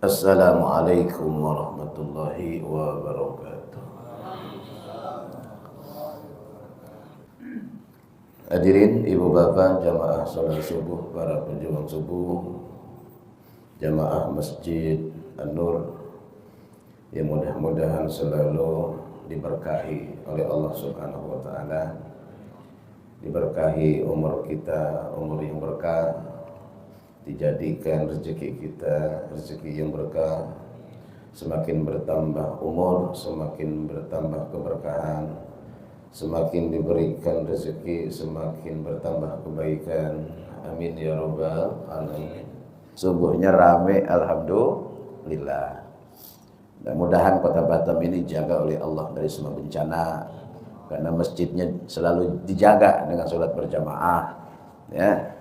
Assalamualaikum warahmatullahi wabarakatuh. Hadirin ibu bapak jamaah salat subuh, para penjuang subuh, jamaah Masjid An-Nur yang mudah-mudahan selalu diberkahi oleh Allah Subhanahu wa taala, diberkahi umur kita, umur yang berkah, dijadikan rezeki kita rezeki yang berkah, semakin bertambah umur semakin bertambah keberkahan, semakin diberikan rezeki semakin bertambah kebaikan. Amin ya rabbal alamin. Subuhnya rame, alhamdulillah. Mudah-mudahan kota Batam ini dijaga oleh Allah dari semua bencana, karena masjidnya selalu dijaga dengan sholat berjamaah, ya.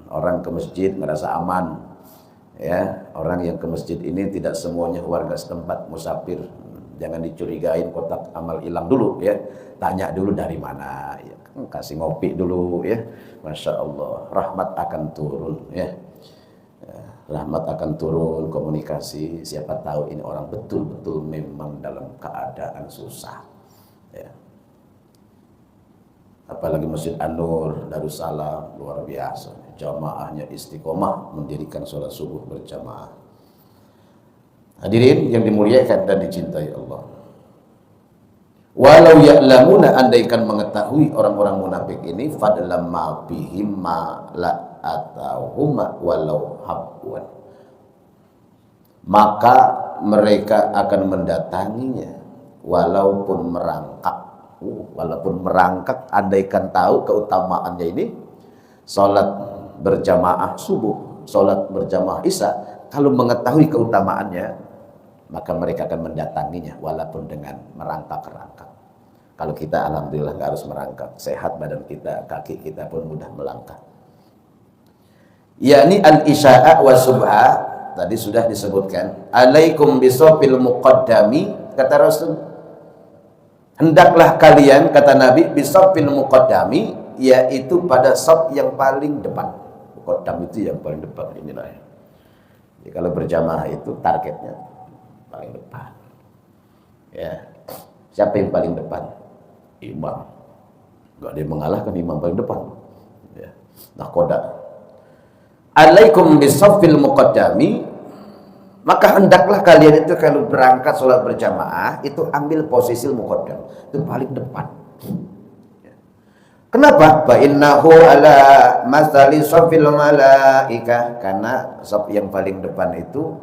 Orang ke masjid merasa aman, ya. Orang yang ke masjid ini tidak semuanya warga setempat, musafir. Jangan dicurigain kotak amal hilang dulu, ya. Tanya dulu dari mana, ya. Kasih ngopi dulu, ya. Masya Allah, rahmat akan turun, ya. Rahmat akan turun, komunikasi. Siapa tahu ini orang betul-betul memang dalam keadaan susah, ya. Apalagi Masjid An-Nur, Darussalam, luar biasa. Jamaahnya istiqomah mendirikan sholat subuh berjamaah. Hadirin yang dimuliakan dan dicintai Allah. Walau ya'lamuna, andaikan mengetahui orang-orang munafik ini, fadlam ma bihim ma la atauhuma walau habwan, maka mereka akan mendatanginya walaupun merangkak. Walaupun merangkak, andaikan tahu keutamaannya ini, sholat berjamaah subuh, sholat berjamaah isya, kalau mengetahui keutamaannya, maka mereka akan mendatanginya walaupun dengan merangkak-rangkak. Kalau kita alhamdulillah nggak harus merangkak, sehat badan kita, kaki kita pun mudah melangkah. Yakni al-isya'a wa subha, tadi sudah disebutkan. Alaikum bisofil muqaddami, kata Rasul. Hendaklah kalian, kata Nabi, bisofil muqaddami, yaitu pada saf yang paling depan. Muqaddam itu yang paling depan, inilah. Jadi kalau berjamaah itu targetnya paling depan. Ya. Siapa yang paling depan? Imam. Enggak ada yang mengalahkan imam paling depan. Ya. Nahkoda. Alaikum bisofil muqaddami, maka hendaklah kalian itu kalau berangkat sholat berjamaah itu ambil posisi muqaddam, itu paling depan. Kenapa? Fa innahu ala masali sofil malaikah, karena saf yang paling depan itu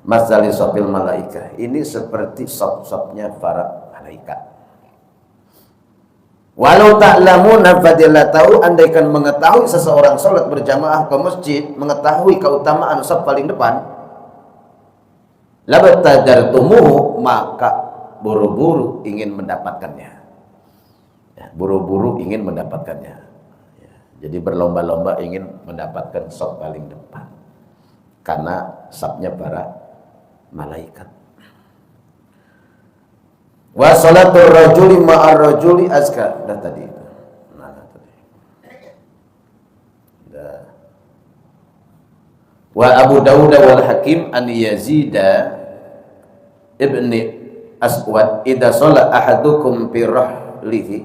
masali sofil malaikah, ini seperti saf-safnya para malaikat. Walau ta'lamuna fadilatahu, andaikan mengetahui seseorang sholat berjamaah ke masjid, mengetahui keutamaan saf paling depan, labtadartumuhu, maka buru-buru ingin mendapatkannya. Ya, buru-buru ingin mendapatkannya. Ya, jadi berlomba-lomba ingin mendapatkan saf paling depan, karena safnya para malaikat. Wa salatul rajuli ma'ar rajuli azka. Dah tadi. Mana tadi? Dah. Wa Abu Dawud wal Hakim an Yazid ibni Aswad idza shalla ahadukum fi rahlihi,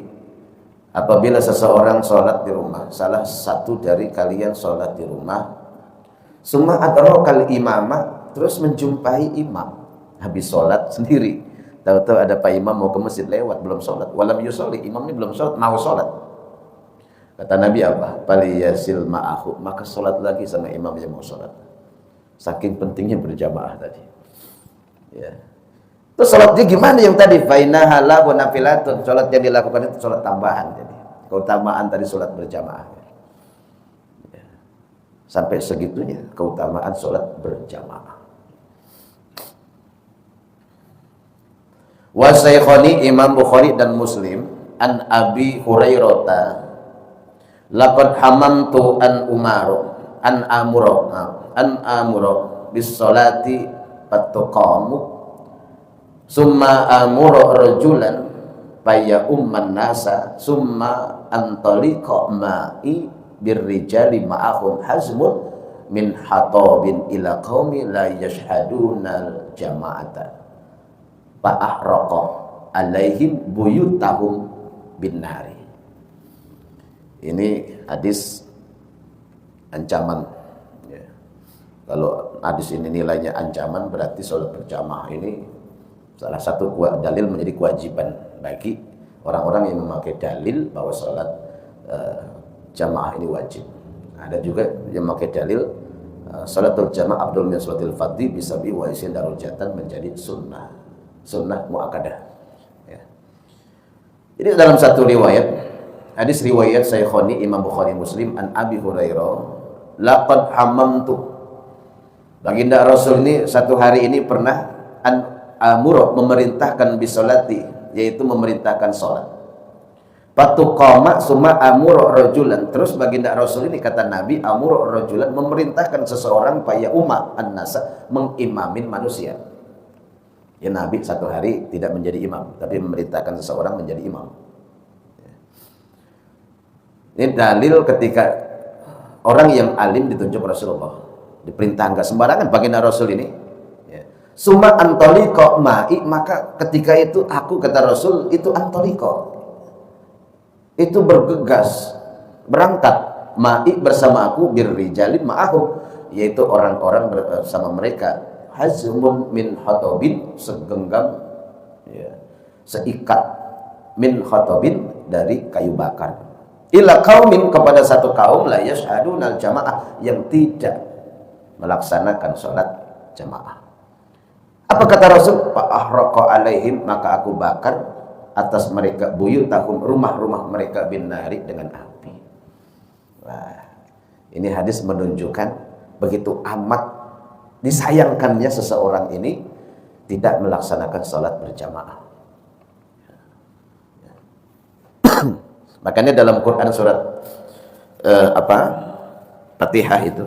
apabila seseorang sholat di rumah, salah satu dari kalian sholat di rumah, summa adrakal imama, terus menjumpai imam habis sholat sendiri. Tahu-tahu ada Pak Imam mau ke masjid lewat, belum sholat. Walam yusolli, imamnya belum sholat, mau sholat. Kata Nabi apa? Faliyasil ma'ahu, maka sholat lagi sama imam yang mau sholat. Saking pentingnya berjamaah tadi. Ya. Terus sholatnya gimana yang tadi? Fainahala wa nafilatun, sholat yang dilakukan itu sholat tambahan. Jadi keutamaan tadi sholat berjamaah. Ya. Sampai segitunya keutamaan sholat berjamaah. Wa Syekhani, Imam Bukhari dan Muslim, an Abi Hurairah, laqad hamamtu an amuro bis salati fatuqamu summa amuro rajulan faya umman nasa summa antaliqa ma'i birrijali ma'ahum hazmun min hatabin ila qaumi la yashhaduna jama'ata fa ahraqa alaihim buyutahum bin nari. Ini hadis ancaman ya. Kalau hadis ini nilainya ancaman, berarti sholat berjamaah ini salah satu dalil menjadi kewajiban bagi orang-orang yang memakai dalil bahwa sholat jamaah ini wajib. Ada juga yang memakai dalil sholatul jamaah afdal min sholatil fardhi bisa wa isin darajatan menjadi sunnah muakkadah ya. Jadi dalam satu riwayat, hadis riwayat Syaikhaini Imam Bukhari Muslim an Abi Hurairah, laqad hamamtu, baginda Rasul ini satu hari ini pernah amur memerintahkan bisolati, yaitu memerintahkan sholat. Patuqama summa amur rajulan, terus baginda Rasul ini kata Nabi amur rajulan, memerintahkan seseorang paya umma an-nasa, mengimamin manusia. Ya, Nabi satu hari tidak menjadi imam, tapi memerintahkan seseorang menjadi imam. Ini dalil ketika orang yang alim ditunjuk Rasulullah, diperintah enggak sembarangan baginda Rasul ini. Summa antoliqo ma'i, maka ketika itu aku, kata Rasul, itu antoliqo, itu bergegas berangkat, ma'i bersama aku, birrijalin ma'ahu, yaitu orang-orang bersama mereka, hazmun min khatobin, segenggam ya, seikat, min khatobin, dari kayu bakar, ila qaumin, kepada satu kaum, la yashhadunal jamaah, yang tidak melaksanakan sholat jamaah. Apa kata Rasul? Fa ahraqa alaihim, maka aku bakar atas mereka buyutahum, rumah-rumah mereka, bin nari, dengan api. Wah, ini hadis menunjukkan begitu amat disayangkannya seseorang ini tidak melaksanakan sholat berjamaah. Makanya dalam Quran surat Fatihah itu,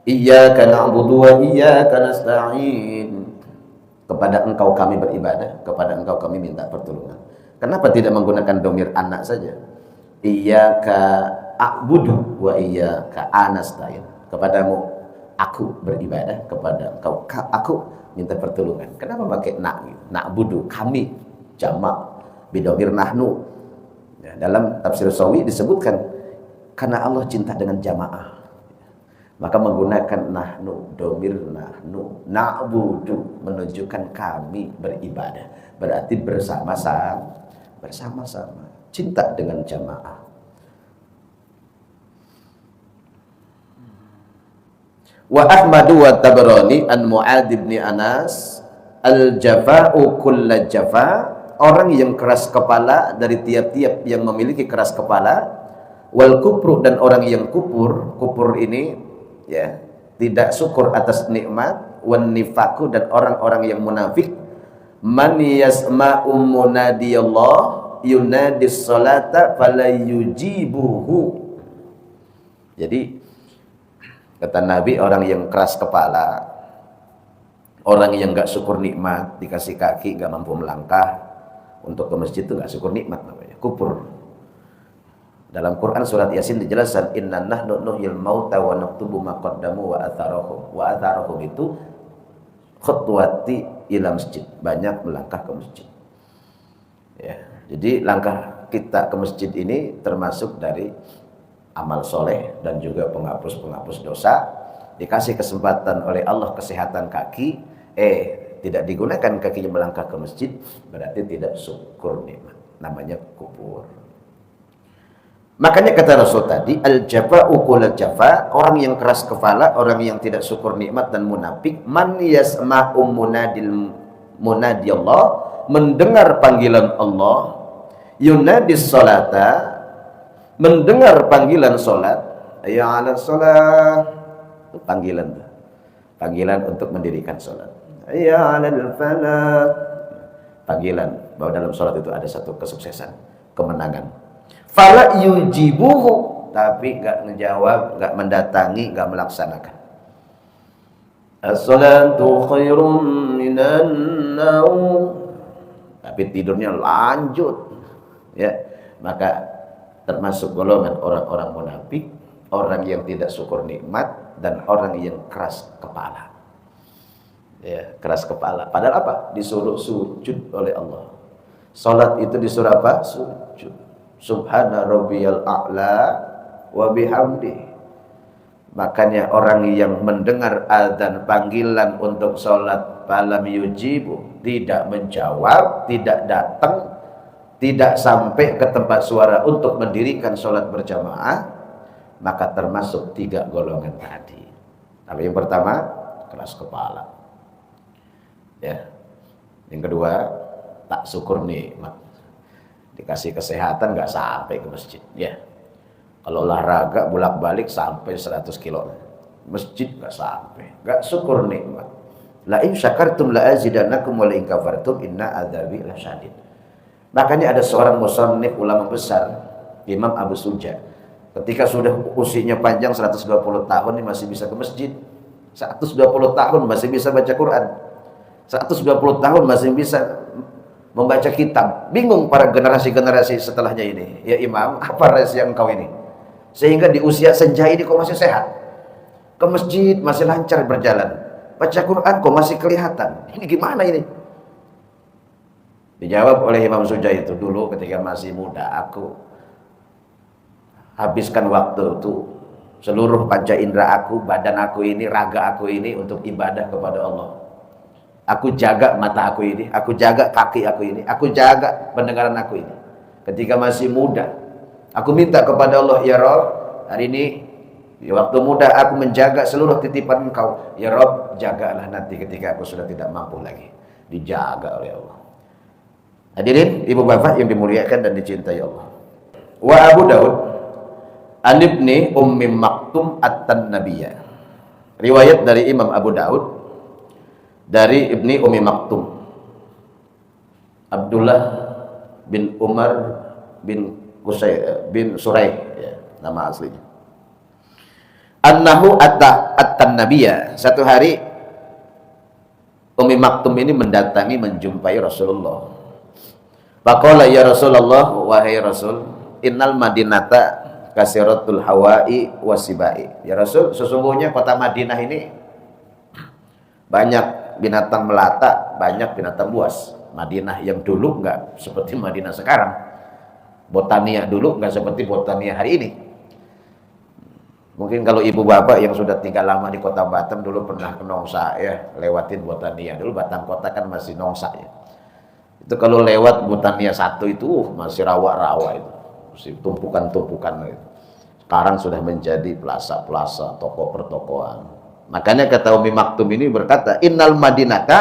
iyyaka na'budu wa iyyaka nasta'in, kepada engkau kami beribadah, kepada engkau kami minta pertolongan. Kenapa tidak menggunakan domir anak saja? Iyyaka a'budu wa iyyaka nasta'in, kepadamu aku beribadah, kepada engkau aku minta pertolongan. Kenapa pakai na'budu, kami, jamak bidomir nahnu? Ya, dalam tafsir Sawi disebutkan karena Allah cinta dengan jamaah, maka menggunakan nahnu, domir nahnu, na'budu, menunjukkan kami beribadah, berarti bersama-sama, cinta dengan jamaah. Wa Ahmadu wa Tabarani an Mu'adz bin Anas, al-jafa'u kulla jafa', orang yang keras kepala dari tiap-tiap yang memiliki keras kepala, wal kufru, dan orang yang kufur ini ya, tidak syukur atas nikmat, wan nifaku, dan orang-orang yang munafik, man yasma'u munadiyallah yunadis salata fala yujibuhu. Jadi kata Nabi, orang yang keras kepala, orang yang enggak syukur nikmat, dikasih kaki enggak mampu melangkah untuk ke masjid, itu enggak syukur nikmat namanya, kufur. Dalam Quran surat Yasin dijelaskan, inna nahnu nuhyil mauta wa naktubu ma qaddamu wa atharahum itu khutwati ila masjid, banyak melangkah ke masjid. Ya, jadi langkah kita ke masjid ini termasuk dari amal soleh dan juga penghapus dosa. Dikasih kesempatan oleh Allah kesehatan kaki, tidak digunakan kakinya melangkah ke masjid, berarti tidak syukur nikmat, namanya kufur. Makanya kata Rasul tadi, al-jafa'u kullal jafa', orang yang keras kepala, orang yang tidak syukur nikmat dan munafik, man yasma'u munadiyallah, mendengar panggilan Allah, yunadis salata, mendengar panggilan salat, ya 'ala shalah, panggilan untuk mendirikan salat, ya 'alal falah, panggilan bahwa dalam salat itu ada satu kesuksesan, kemenangan. Fala yujibuhu, tapi enggak menjawab, enggak mendatangi, enggak melaksanakan. As-salatu khairum minan naum, tapi tidurnya lanjut. Ya, maka termasuk golongan orang-orang munafik, orang yang tidak syukur nikmat, dan orang yang keras kepala. Ya, keras kepala. Padahal apa? Disuruh sujud oleh Allah. Salat itu disuruh apa? Sujud. Subhana rabbiyal a'la wa bihamdi. Makanya orang yang mendengar azan panggilan untuk salat falam yujibu, tidak menjawab, tidak datang, tidak sampai ke tempat suara untuk mendirikan sholat berjamaah, maka termasuk 3 golongan tadi. Tapi yang pertama, keras kepala. Ya. Yang kedua, tak syukur nikmat. Dikasih kesehatan nggak sampai ke masjid. Ya. Kalau olahraga bolak-balik sampai 100 kilo. Masjid nggak sampai. Nggak syukur nikmat. La in syakartum la azidannakum wa la in kafartum inna adzabi lasyadid. Makanya ada seorang musannif ulama besar, Imam Abu Suja. Ketika sudah usianya panjang 120 tahun ini masih bisa ke masjid. 120 tahun masih bisa baca Quran. 120 tahun masih bisa membaca kitab. Bingung para generasi-generasi setelahnya ini. Ya Imam, apa rahasia engkau ini? Sehingga di usia senja ini kok masih sehat. Ke masjid masih lancar berjalan. Baca Quran kok masih kelihatan. Ini gimana ini? Dijawab oleh Imam Suja itu, dulu ketika masih muda aku habiskan waktu itu seluruh panca indera aku, badan aku ini, raga aku ini untuk ibadah kepada Allah. Aku jaga mata aku ini, aku jaga kaki aku ini, aku jaga pendengaran aku ini. Ketika masih muda, aku minta kepada Allah, ya Rabb, hari ini di waktu muda aku menjaga seluruh titipan Engkau. Ya Rabb, jagalah nanti ketika aku sudah tidak mampu lagi. Dijaga oleh Allah. Hadirin ibu bapak yang dimuliakan dan dicintai Allah. Wa Abu Daud an ibni Ummi Maktum at-Tanabiyah. Riwayat dari Imam Abu Daud dari Ibni Ummi Maktum, Abdullah bin Umar bin Suraih, ya, nama aslinya. Annahu at-Tanabiyah. Satu hari Ummi Maktum ini mendatangi menjumpai Rasulullah. Faqala ya Rasulullah, wahai Rasul, innal madinata kasiratul hawa'i wasibai. Ya Rasul, sesungguhnya kota Madinah ini banyak binatang melata, banyak binatang buas. Madinah yang dulu enggak seperti Madinah sekarang. Botania dulu enggak seperti Botania hari ini. Mungkin kalau ibu bapak yang sudah tinggal lama di kota Batam dulu pernah ke Nongsa ya, lewatin Botania. Dulu Batam kota kan masih Nongsa ya. Itu kalau lewat Botania 1 itu masih rawa-rawa itu, masih tumpukan-tumpukan itu. Sekarang sudah menjadi plaza-plaza, toko pertokoan. Makanya kata Ummi Maktum ini berkata, innal madinata,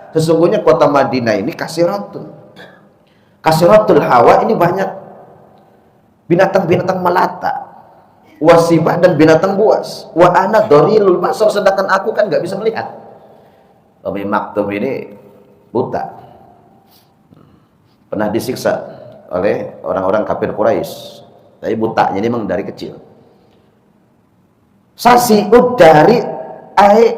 sesungguhnya kota Madinah ini kasiratul hawa, ini banyak binatang-binatang melata, wasibah dan binatang buas, wa ana dorilul basar, sedangkan aku kan nggak bisa melihat. Ummi Maktum ini buta, pernah disiksa oleh orang-orang kafir Quraisy, tapi butanya ini memang dari kecil. Sasiud dari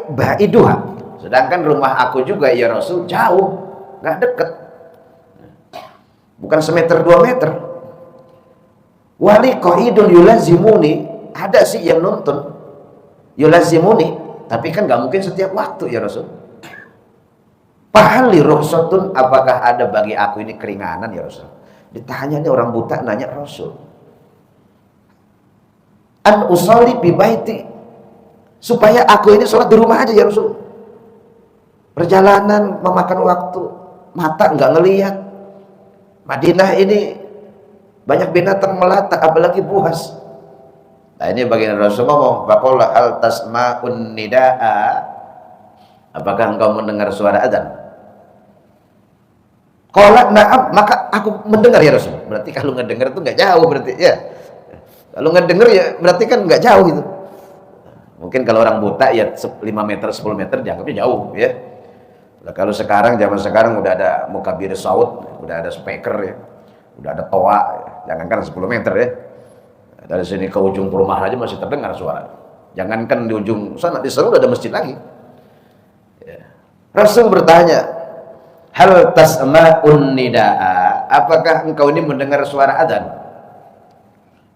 baiduha, sedangkan rumah aku juga ya Rasul jauh, nggak deket, bukan semeter 2 meter. Wali qaidun yulazimuni, ada sih yang nonton yulazimuni, tapi kan nggak mungkin setiap waktu ya Rasul. Pahali rukhsatun, apakah ada bagi aku ini keringanan ya Rasul? Ditanya nih orang buta nanya Rasul. An usolli bi baiti, supaya aku ini sholat di rumah aja ya Rasul. Perjalanan memakan waktu, mata nggak ngelihat. Madinah ini banyak binatang melata, apalagi buas. Nah ini bagian Rasul ngomong, faqala hal tasma'un nidaa, apakah engkau mendengar suara adzan? Qala na'am, maka aku mendengar ya Rasul. Berarti kalau ngedengar itu nggak jauh berarti ya. Kalau ngedengar ya berarti kan nggak jauh itu. Mungkin kalau orang buta ya 5 meter 10 meter dianggapnya jauh ya. Nah, kalau sekarang zaman sekarang udah ada mukabir saut, udah ada speaker ya. Udah ada toa, ya. Jangankan 10 meter ya. Dari sini ke ujung perumahan aja masih terdengar suara. Jangankan di ujung sana, di sana udah ada masjid lagi. Ya. Rasul bertanya, hal tasma'un nidaa, apakah engkau ini mendengar suara adzan?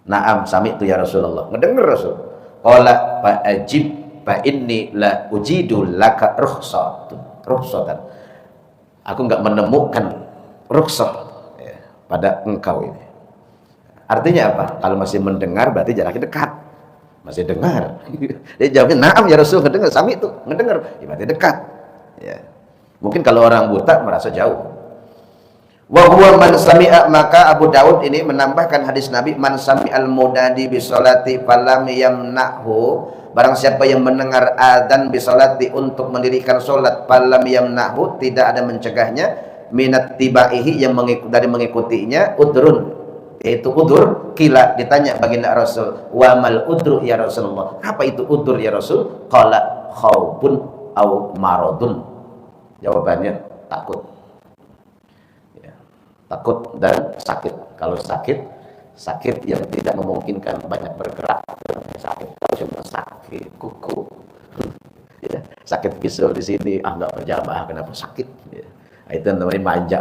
Naam, sami'tu ya Rasulullah. Mendengar Rasul. Qala fa'ajib, fa inni la ujidu laka rukhsatan. Aku enggak menemukan rukhsah ya, pada engkau ini. Artinya apa? Kalau masih mendengar berarti jaraknya dekat. Masih dengar. Dia jawabnya, "Na'am ya Rasul, ngedengar, sami itu, ngedengar." Ya, berarti dekat. Ya. Mungkin kalau orang buta merasa jauh. Wa huwa man sami'a, maka Abu Daud ini menambahkan hadis Nabi, man sami'al mudadi bi sholati falam yamna'hu, barang siapa yang mendengar adzan bi sholati untuk mendirikan salat, falam yamna'hu, tidak ada mencegahnya, minat tibaihi, yang dari mengikutinya, udrun, yaitu udur. Kila, ditanya baginda Rasul, wa mal udru ya Rasulullah, apa itu udur ya Rasul? Qala khaufun au maradun, jawabannya takut. Takut dan sakit. Kalau sakit yang tidak memungkinkan banyak bergerak, sakit. Kalau cuma sakit kuku, ya, sakit bisul di sini, nggak berjamaah, kenapa sakit? Ya. Itu namanya manja.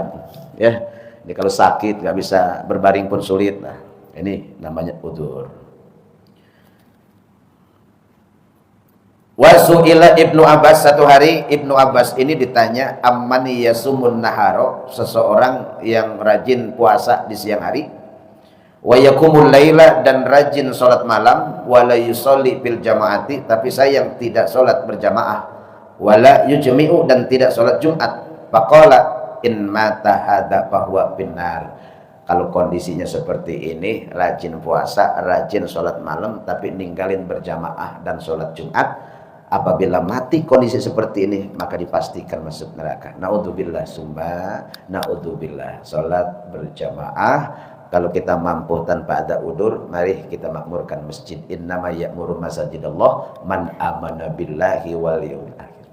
Ya, ini kalau sakit nggak bisa berbaring pun sulit. Nah, ini namanya udzur. Wasu'ila Ibnu Abbas, satu hari Ibnu Abbas ini ditanya, ammani yasumun naharo, seseorang yang rajin puasa di siang hari, wa yakumul laila, dan rajin sholat malam, wala yusolli bil jamaati, tapi sayang tidak sholat berjamaah, wala yujmi'u, dan tidak sholat Jumat. Faqala in mata hadza fahuwa finnar. Kalau kondisinya seperti ini, rajin puasa, rajin sholat malam, tapi ninggalin berjamaah dan sholat Jumat, apabila mati kondisi seperti ini, maka dipastikan masuk neraka. Naudzubillah, summa naudzubillah. Salat berjamaah, kalau kita mampu tanpa ada udur, mari kita makmurkan masjid. Innama ya'muru masajidallah man amana billahi wal yawmil akhir.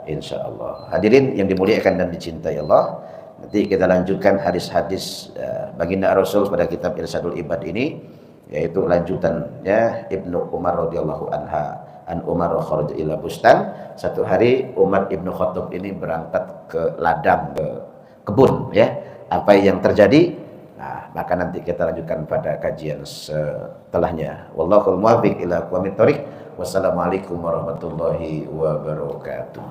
Insyaallah. Hadirin yang dimuliakan dan dicintai Allah, nanti kita lanjutkan hadis-hadis baginda Rasul pada kitab Irsyadul Ibad ini, yaitu lanjutannya Ibnu Umar radhiyallahu anha, an Umar kharaja ila bustan. Satu hari Umar Ibnu Khattab ini berangkat ke ladang, ke kebun, ya. Apa yang terjadi? Nah, maka nanti kita lanjutkan pada kajian setelahnya. Wallahul muwaffiq ila aqwamit thoriq. Wassalamualaikum warahmatullahi wabarakatuh.